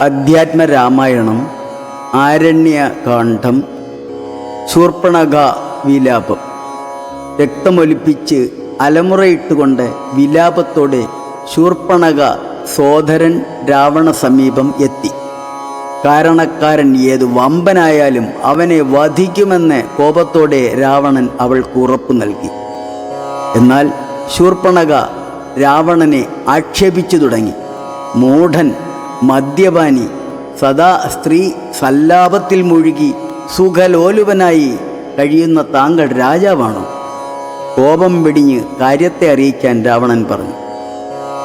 അധ്യാത്മരാമായണം, ആരണ്യകാന്ഡം, ശൂർപ്പണഖ വിലാപം. രക്തമൊലിപ്പിച്ച് അലമുറയിട്ടുകൊണ്ട് വിലാപത്തോടെ ശൂർപ്പണഖ സോദരൻ രാവണ സമീപം എത്തി. കാരണക്കാരൻ ഏതു വമ്പനായാലും അവനെ വധിക്കുമെന്ന് കോപത്തോടെ രാവണൻ അവൾക്ക് ഉറപ്പു നൽകി. എന്നാൽ ശൂർപ്പണഖ രാവണനെ ആക്ഷേപിച്ചു തുടങ്ങി. മൂഢൻ, മദ്യപാനി, സദാ സ്ത്രീ സല്ലാപത്തിൽ മുഴുകി സുഖലോലുപനായി കഴിയുന്ന താങ്കൾ രാജാവാണോ? കോപം വെടിഞ്ഞ് കാര്യത്തെ അറിയിക്കാൻ രാവണൻ പറഞ്ഞു.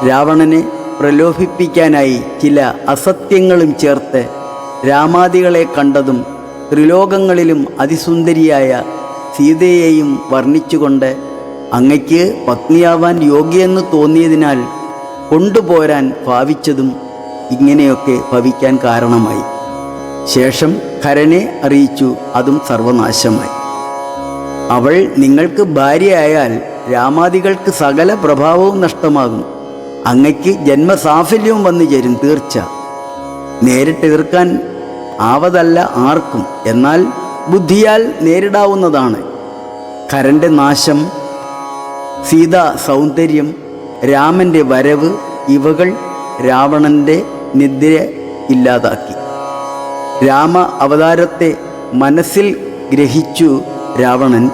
രാവണനെ പ്രലോഭിപ്പിക്കാനായി ചില അസത്യങ്ങളും ചേർത്ത് രാമാദികളെ കണ്ടതും ത്രിലോകങ്ങളിലും അതിസുന്ദരിയായ സീതയെയും വർണ്ണിച്ചുകൊണ്ട് അങ്ങയ്ക്ക് പത്നിയാവാൻ യോഗ്യെന്ന് തോന്നിയതിനാൽ കൊണ്ടുപോരാൻ ഭാവിച്ചതും ഇങ്ങനെയൊക്കെ ഭവിക്കാൻ കാരണമായി. ശേഷം ഖരനെ അറിയിച്ചു. അതും സർവനാശമായി. അവൾ നിങ്ങൾക്ക് ഭാര്യയായാൽ രാമാദികൾക്ക് സകല പ്രഭാവവും നഷ്ടമാകും. അങ്ങയ്ക്ക് ജന്മസാഫല്യവും വന്നു ചേരും തീർച്ച. നേരിട്ട് എതിർക്കാൻ ആവതല്ല ആർക്കും, എന്നാൽ ബുദ്ധിയാൽ നേരിടാവുന്നതാണ്. ഖരൻ്റെ നാശം, സീതാ സൗന്ദര്യം, രാമൻ്റെ വരവ് ഇവകൾ രാവണൻ്റെ നിദ്ര ഇല്ലാതാക്കി. രാമ അവതാരത്തെ മനസ്സിൽ ഗ്രഹിച്ചു രാവണൻ.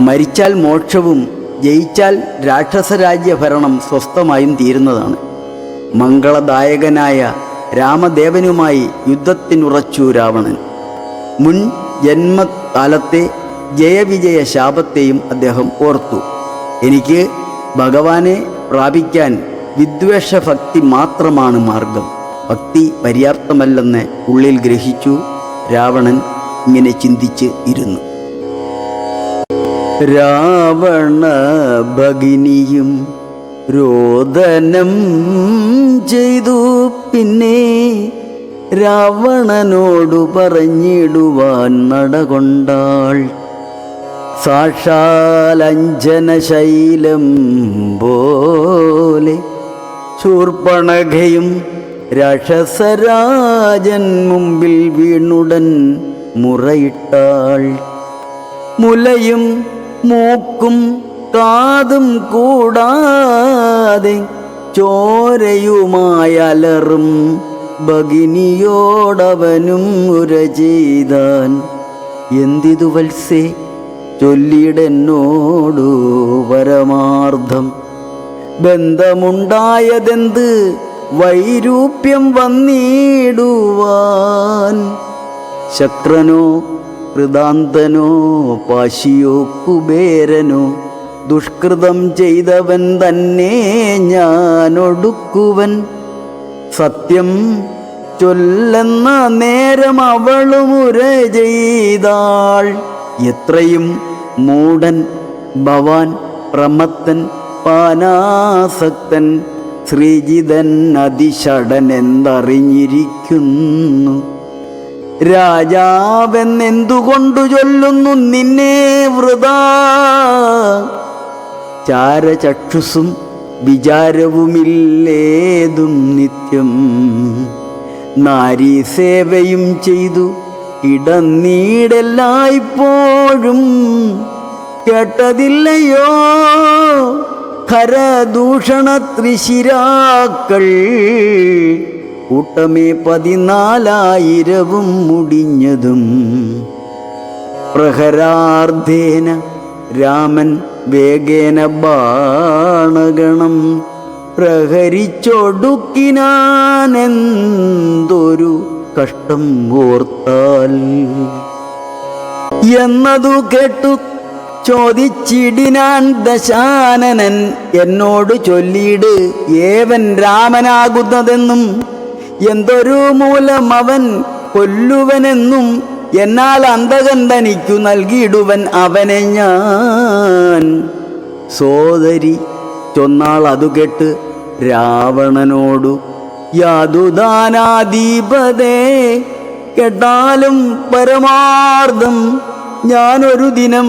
മരിച്ചാൽ മോക്ഷവും ജയിച്ചാൽ രാക്ഷസരാജ്യ ഭരണം സ്വസ്ഥമായും തീരുന്നതാണ്. മംഗളദായകനായ രാമദേവനുമായി യുദ്ധത്തിനുറച്ചു രാവണൻ. മുൻ ജന്മകാലത്തെ ജയവിജയ ശാപത്തെയും അദ്ദേഹം ഓർത്തു. എനിക്ക് ഭഗവാനെ പ്രാപിക്കാൻ വിദ്വേഷഭക്തി മാത്രമാണ് മാർഗം. ഭക്തി പര്യാപ്തമല്ലെന്ന് ഉള്ളിൽ ഗ്രഹിച്ചു രാവണൻ ഇങ്ങനെ ചിന്തിച്ച് ഇരുന്നു. രാവണ ഭഗിനിയും രോദനം ചെയ്തു. പിന്നെ രാവണനോടു പറഞ്ഞിടുവാൻ നടകൊണ്ടാൾ. സാക്ഷാൽ അഞ്ജനശൈലം പോലെ ശൂർപ്പണഖയും രാക്ഷസരാജൻ മുമ്പിൽ വീണുടൻ മുറയിട്ടാൾ. മുലയും മൂക്കും കാതും കൂടാതെ ചോരയുമായലറും ഭഗിനിയോടവനും ഉര ചെയ്താൻ. എന്തിതു വത്സേ ചൊല്ലിയിടെന്നോടു പരമാർത്ഥം. ബന്ധമുണ്ടായതെന്ത് വൈരൂപ്യം വന്നിടുവാൻ. ശക്രനോ കൃതാന്തനോ പാശിയോ കുബേരനോ ദുഷ്കൃതം ചെയ്തവൻ തന്നെ ഞാനൊടുക്കുവൻ. സത്യം ചൊല്ലെന്ന നേരം അവളും ഉര ചെയ്താൾ. എത്രയും മൂഢൻ, ഭവാൻ, പ്രമത്തൻ, പാനാസക്തൻ, ശ്രീജിതൻ അതിഷടൻ എന്തറിഞ്ഞിരിക്കുന്നു. രാജാവെന്നെന്തുകൊണ്ടു ചൊല്ലുന്നു നിന്നെ വൃഥാ. ചാരചക്ഷുസും വിചാരവുമില്ലേതും നിത്യം. നാരീസേവയും ചെയ്തു ഇടനീടെല്ലായ്പ്പോഴും. കേട്ടതില്ലയോ ഖരദൂഷണ ത്രിശിരാക്കൾ. കൂട്ടമേ 14,000 മുടിഞ്ഞതും. പ്രഹരാർദ്ധേന രാമൻ വേഗേന ബാണഗണം പ്രഹരിച്ചൊടുക്കിനാനെന്തൊരു കഷ്ടം ഓർത്താൽ. എന്നതു കേട്ടു ചോദിച്ചിടിനാൻ ദശാനനൻ. എന്നോട് ചൊല്ലിയിട് ഏവൻ രാമനാകുന്നതെന്നും എന്തൊരു മൂലം അവൻ കൊല്ലുവനെന്നും. എന്നാൽ അന്തകൻ തനിക്കു നൽകിയിടുവൻ അവനെ ഞാൻ. സോദരി ചൊന്നാൾ അതു കേട്ട് രാവണനോടു യാതുദാനാദീപതേ. കേട്ടാലും പരമാർത്ഥം ഞാനൊരു ദിനം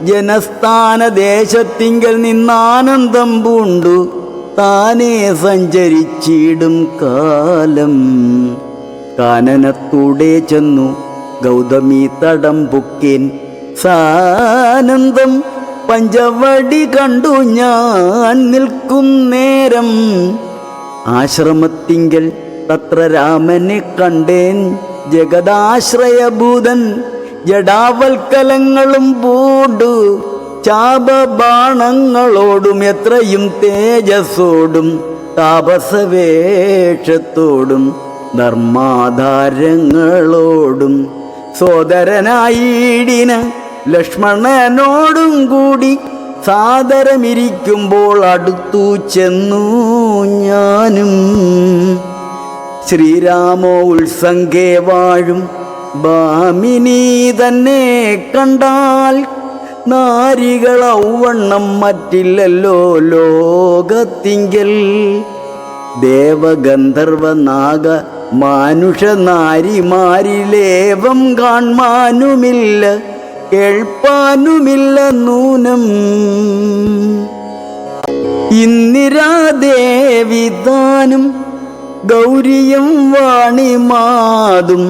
ജനസ്ഥാനദേശത്തിങ്കൽ നിന്നാനന്ദം പൂണ്ടു താനേ സഞ്ചരിച്ചിടും കാലം. കാനനത്തൂടെ ചെന്നു ഗൗതമി തടം പൊക്കേൻ സാനന്ദം. പഞ്ചവടി കണ്ടു ഞാൻ നിൽക്കും നേരം, ആശ്രമത്തിങ്കൽ തത്ര രാമനെ കണ്ടേൻ. ജഗദാശ്രയഭൂതൻ ജഡാവൽക്കലങ്ങളും പൂണ്ടു ചാപബാണങ്ങളോടും എത്രയും തേജസ്സോടും താപസവേഷത്തോടും ധർമാധാരങ്ങളോടും സോദരനായിടിന ലക്ഷ്മണനോടും കൂടി സാദരമിരിക്കുമ്പോൾ അടുത്തു ചെന്നു ഞാനും. ശ്രീരാമോ ഉത്സംഗേ വാഴും ഭാമിനി തന്നെ കണ്ടാൽ നാരികളൗവണ്ണം മറ്റില്ലല്ലോ ലോകത്തിങ്കൽ. ദേവഗന്ധർവ നാഗ മാനുഷ നാരിമാരിലേവം കാൺമാനുമില്ല കേൾപ്പാനുമില്ല നൂനം. ഇന്ദിരാദേവി താനും ഗൗരിയും വാണിമാതും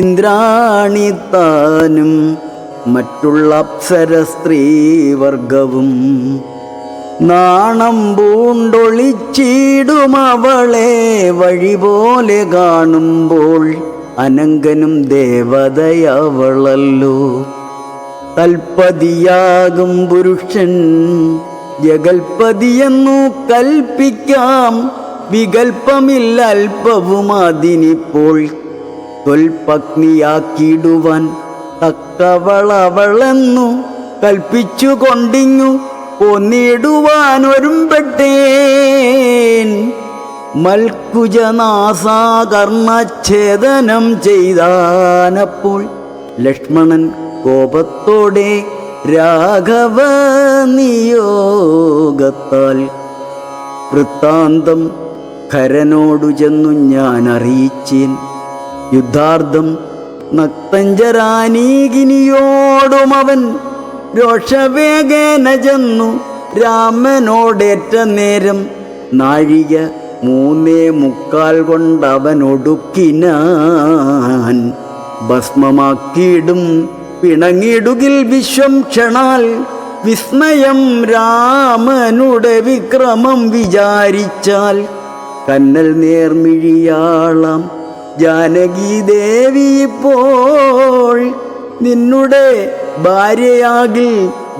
ഇന്ദ്രാണി താനും മറ്റുള്ള അപ്സര സ്ത്രീവർഗവും നാണം പൂണ്ടൊളിച്ചിടും അവളെ വഴി പോലെ കാണുമ്പോൾ. അനങ്കനും ദേവതയവളല്ലോ. തൽപതിയാകും പുരുഷൻ ജഗൽപതിയെന്നു കൽപ്പിക്കാം. വികൽപ്പമില്ല അല്പവും അതിനിപ്പോൾ. തൊൽപത്നിയാക്കിയിടുവാൻ തക്കവളവളെന്നു കൽപ്പിച്ചു കൊണ്ടിങ്ങു ഒന്നിടുവാൻ ഒരുമ്പെട്ടേൻ. മൽക്കുജനാസാകർണച്ഛേദനം ചെയ്താനപ്പോൾ ലക്ഷ്മണൻ കോപത്തോടെ രാഘവ നിയോഗത്താൽ. വൃത്താന്തം ഖരനോടു ചെന്നു ഞാൻ അറിയിച്ചേൻ. യുദ്ധാർത്ഥം നക്തഞ്ചരാനീകിനിയോടും അവൻ രോഷവേഗേന ചെന്നു രാമനോടേറ്റ നേരം. നാഴിക 3:45 കൊണ്ടവനൊടുക്കിനാൻ. ഭസ്മമാക്കിയിടും പിണങ്ങിടുകിൽ വിശ്വം ക്ഷണാൽ. വിസ്മയം രാമനുടെ വിക്രമം വിചാരിച്ചാൽ. കന്നൽ നേർമിഴിയാളാം ജാനകി ദേവി ഇപ്പോൾ നിന്നുടെ ഭാര്യയാകിൽ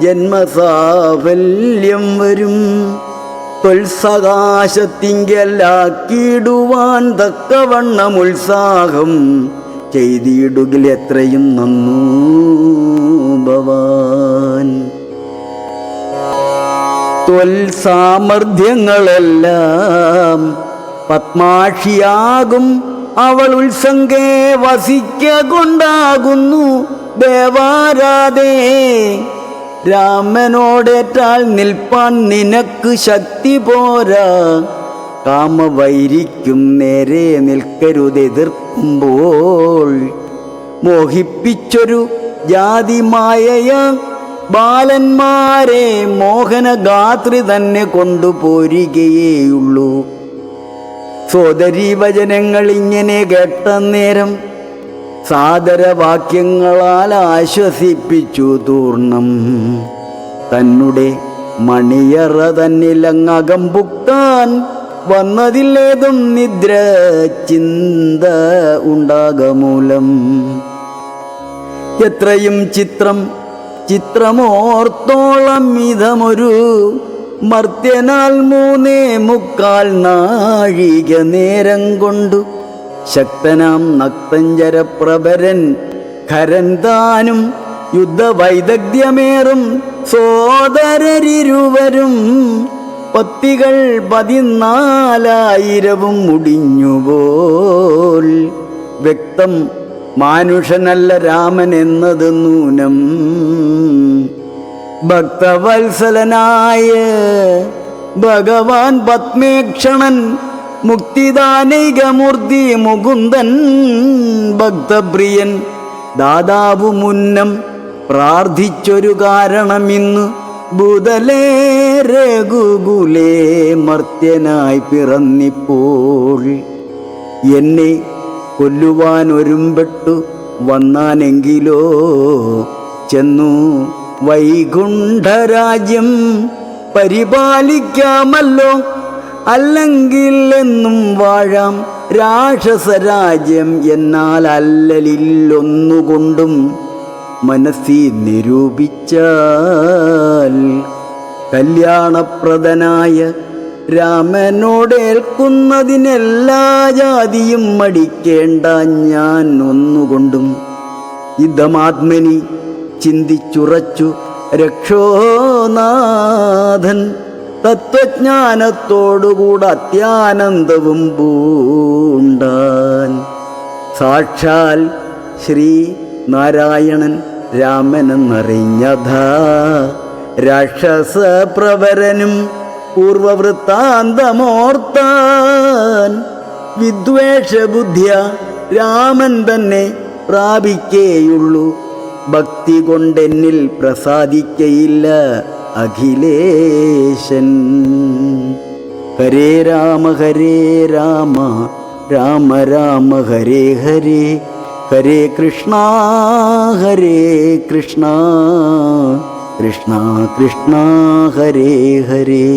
ജന്മസാഫല്യം വരും. തൊൽസകാശത്തിങ്കലാക്കിടുവാൻ തക്കവണ്ണം ഉത്സാഹം ചെയ്തിടുകിൽ എത്രയും നന്നു ഭവാൻ. ത്വൽസാമർഥ്യങ്ങളെല്ലാം പത്മാക്ഷിയാകും അവൾ ഉത്സംഗേ വസിക്ക കൊണ്ടാകുന്നു ദേവാരാധേ. രാമനോടേറ്റാൽ നിൽപ്പാൻ നിനക്ക് ശക്തി പോരാ. കാമവൈരിക്കും നേരെ നിൽക്കരുതെതിർക്കുമ്പോൾ. മോഹിപ്പിച്ചൊരു ജാതിമായയ ബാലന്മാരെ മോഹനഗാത്രി തന്നെ കൊണ്ടുപോരുകയേയുള്ളൂ. സോദരീ വചനങ്ങൾ ഇങ്ങനെ കേട്ട നേരം സാദരവാക്യങ്ങളാൽ ആശ്വസിപ്പിച്ചു തൂർണം. തന്നെ മണിയറ തന്നിലങ്ങകം പുക്കാൻ വന്നതില്ലേതും നിദ്ര ചിന്ത ഉണ്ടാകമൂലം. എത്രയും ചിത്രമോർത്തോളം ഇതമൊരു മർത്യനാൽ 3:45 നാഴിക നേരം കൊണ്ടു ശക്തനാം നക്തഞ്ചരപ്രഭരൻ ഖരൻ താനും യുദ്ധവൈദഗ്ധ്യമേറും സോദരരിരുവരും പത്തികൾ 14,000 മുടിഞ്ഞുപോൽ. വ്യക്തം മാനുഷനല്ല രാമൻ എന്നത് നൂനം. ഭക്തവത്സലനായ ഭഗവാൻ പത്മേക്ഷണൻ മുക്തിദാനൈകമൂർത്തി മുകുന്ദൻ ഭക്തപ്രിയൻ ദാതാവു മുന്നം പ്രാർത്ഥിച്ചൊരു കാരണമിന്നു ഭൂതലേ രഘുകുലേ മർത്യനായി പിറന്നിപ്പോൾ എന്നെ കൊല്ലുവാൻ ഒരുമ്പെട്ടു വന്നാനെങ്കിലോ ചെന്നു വൈകുണ്ഠരാജ്യം പരിപാലിക്കാമല്ലോ, അല്ലെങ്കിൽ എന്നും വാഴാം രാക്ഷസരാജ്യം. എന്നാൽ അല്ലലില്ലൊന്നുകൊണ്ടും മനസ്സിൽ നിരൂപിച്ചാൽ കല്യാണപ്രദനായ രാമനോടേൽക്കുന്നതിനെല്ലാ ജാതിയും മടിക്കേണ്ട. ഞാൻ ഒന്നുകൊണ്ടും ഇതമാത്മനി ചിന്തിച്ചുറച്ചു രക്ഷോനാഥൻ. തത്വജ്ഞാനത്തോടുകൂടെ അത്യാനന്ദവും പൂണ്ടാൻ. സാക്ഷാൽ ശ്രീ നാരായണൻ രാമനെന്നറിഞ്ഞതാ രാക്ഷസപ്രവരനും പൂർവവൃത്താന്തമോർത്താൻ. വിദ്വേഷബുദ്ധ്യ രാമൻ തന്നെ പ്രാപിക്കേയുള്ളൂ, ഭക്തി കൊണ്ടെന്നിൽ പ്രസാദിക്കയില്ല അഖിലേശൻ. ഹരേ രാമ രാമ രാമ ഹരേ ഹരേ, ഹരേ കൃഷ്ണ കൃഷ്ണ കൃഷ്ണ ഹരേ ഹരേ.